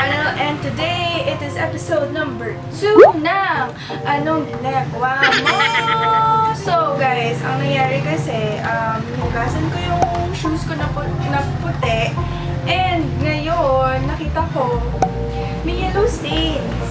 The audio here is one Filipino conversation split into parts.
channel, and today it is episode number 2 ng Anong Ginagawa Mo. So guys, ang nangyari kasi, hinugasan ko yung shoes ko na puti, and ngayon nakita ko may yellow stains.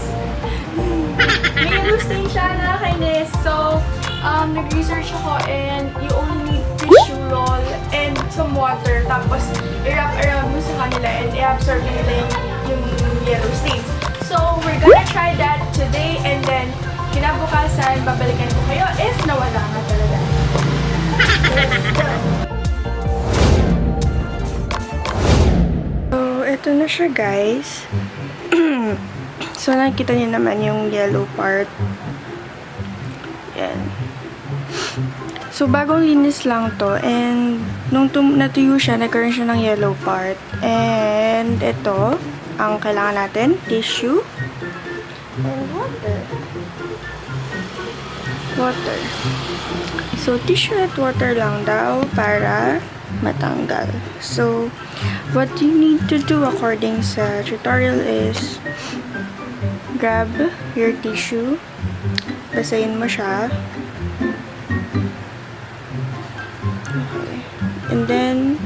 May yellow stain siya, nakakainis. So, nag-research ako, and you only need tissue roll and some water, tapos i-wrap around mo sa kanila and i-absorb nila yung yellow stains. So, we're gonna try that today, and then kinabukasan, babalikan ko kayo if nawala nga talaga. Let's go! So, eto na siya guys. So, nakikita niyo naman yung yellow part. Yan. So, bagong linis lang to. And, nung natuyo siya, nagkaroon siya ng yellow part. And, ito, ang kailangan natin, tissue. And water. Water. So, tissue at water lang daw para matanggal. So, what you need to do according sa tutorial is grab your tissue, basahin mo siya, okay. And then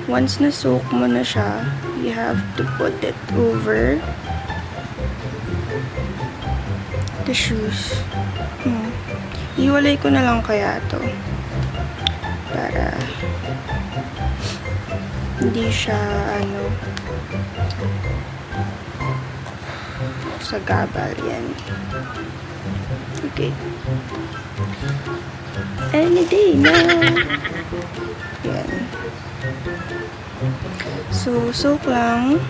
once na-soak mo na siya, you have to put it over the shoes. Iwalay ko na lang kaya to para hindi siya sa gabal yan. Okay. Any day na. Yan. So, soak lang.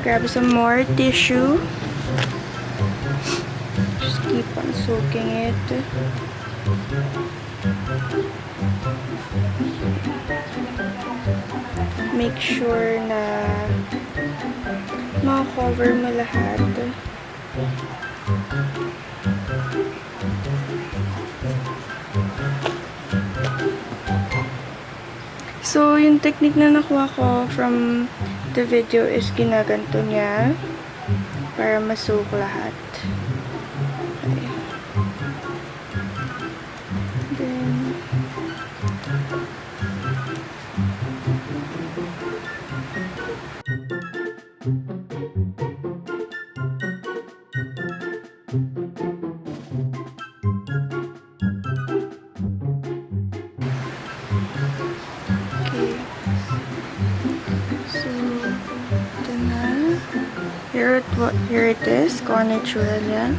Grab some more tissue. Just keep on soaking it. Make sure na ma-cover mo lahat. So, yung technique na nakuha ko from the video is ginaganto niya para ma-soak lahat. Okay. Then, here it is, kung ano itsura niya.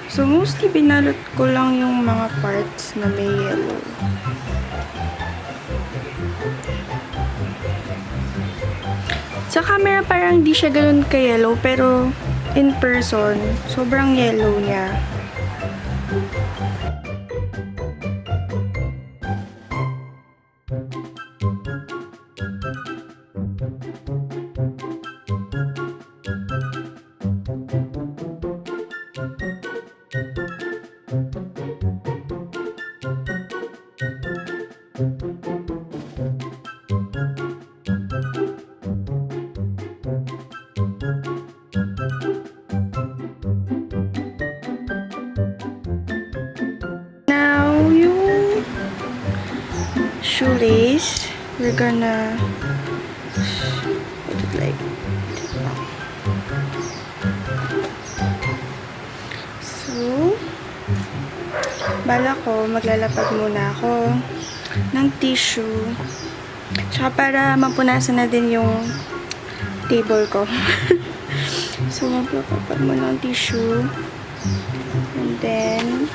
So, mostly binalot ko lang yung mga parts na may yellow. Sa camera parang di siya ganun ka-yellow, pero in person, sobrang yellow niya. Shoelace, we're gonna put it like so, bala ko maglalapag muna ako ng tissue, tsaka para mapunasan na din yung table ko. So, maglalapag muna ng tissue, and then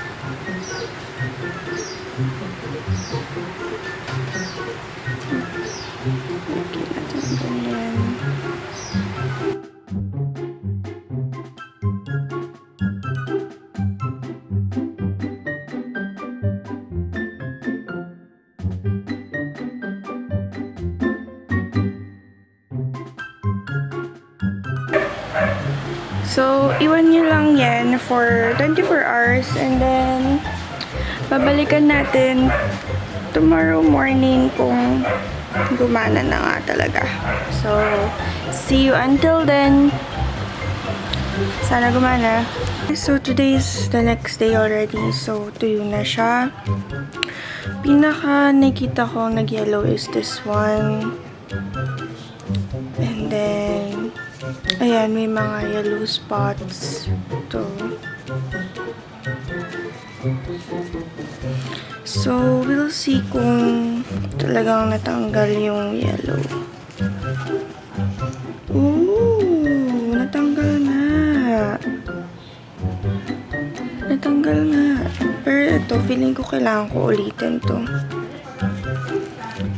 so, iwan nyo lang yan for 24 hours, and then babalikan natin tomorrow morning kung gumana na nga talaga. So, see you until then. Sana gumana. So, today is the next day already. So, tuyo na siya. Pinaka nakita ko nag-yellow is this one. And then, ayan, may mga yellow spots. Ito. So, we'll see kung talagang natanggal yung yellow. Ooh, natanggal nga. Natanggal nga. Pero ito, feeling ko kailangan ko ulitin to.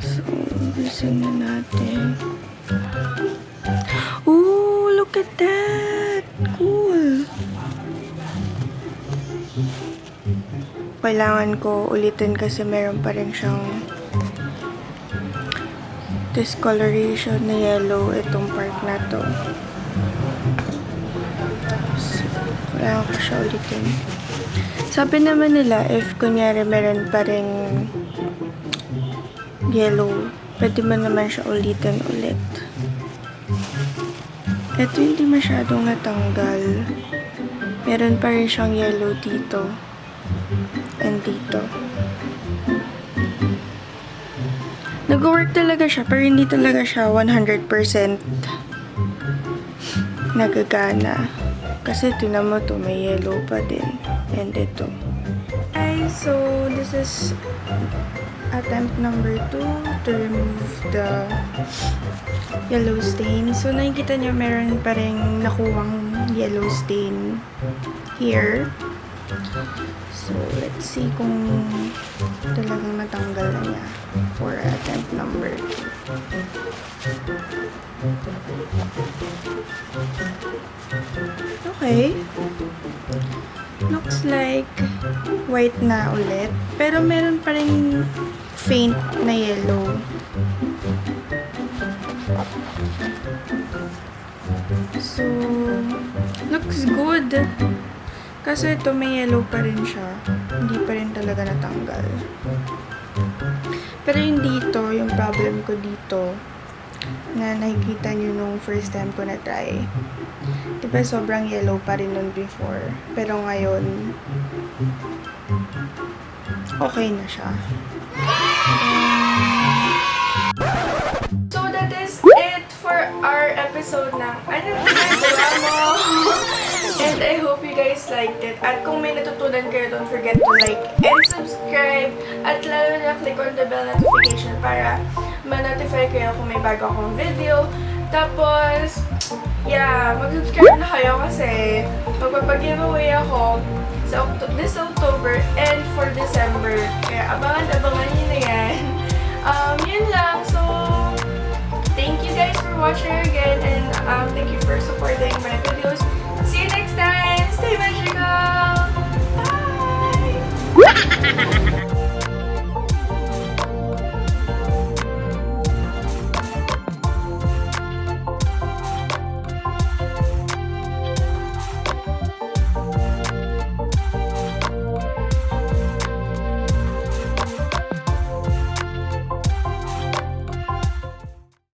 So, listen na natin. Ooh, look at that! Cool! Kailangan ko ulitin kasi meron pa rin siyang discoloration na yellow itong part na to. So, kailangan ko siya ulitin. Sabi naman nila, if kunyari meron pa rin yellow, pwede mo naman siya ulitin ulit. Ito hindi masyadong natanggal. Meron pa rin siyang yellow dito. And dito. Nag-work talaga siya, pero hindi talaga siya 100% nagagana. Kasi tinan mo to, may yellow pa din. And ito. Okay, so this is attempt number 2 to remove the yellow stain. So nakikita niyo meron pa rin nakuwang yellow stain here. So, let's see kung talagang natanggal na niya for attempt number 2. Okay. Looks like white na ulit. Pero meron pa rin faint na yellow. So, looks good. Kasi ito may yellow pa rin siya. Hindi pa rin talaga natanggal. Pero yung dito, yung problem ko dito, na nakikita nyo nung first time ko na-try. Diba sobrang yellow pa rin nun before. Pero ngayon, okay na siya. So that is it for our episode ng Anong Ginagawa Mo? And I hope you guys liked it. At kung may natutunan kayo, don't forget to like and subscribe. At lalo na click on the bell notification para ma-notify kayo kung may bago akong video. Tapos, yeah, mag-subscribe na kayo kasi magpapag-giveaway ako sa this October and for December. Kaya abangan nyo na yan. Yun lang. So, thank you guys for watching again and thank you for supporting.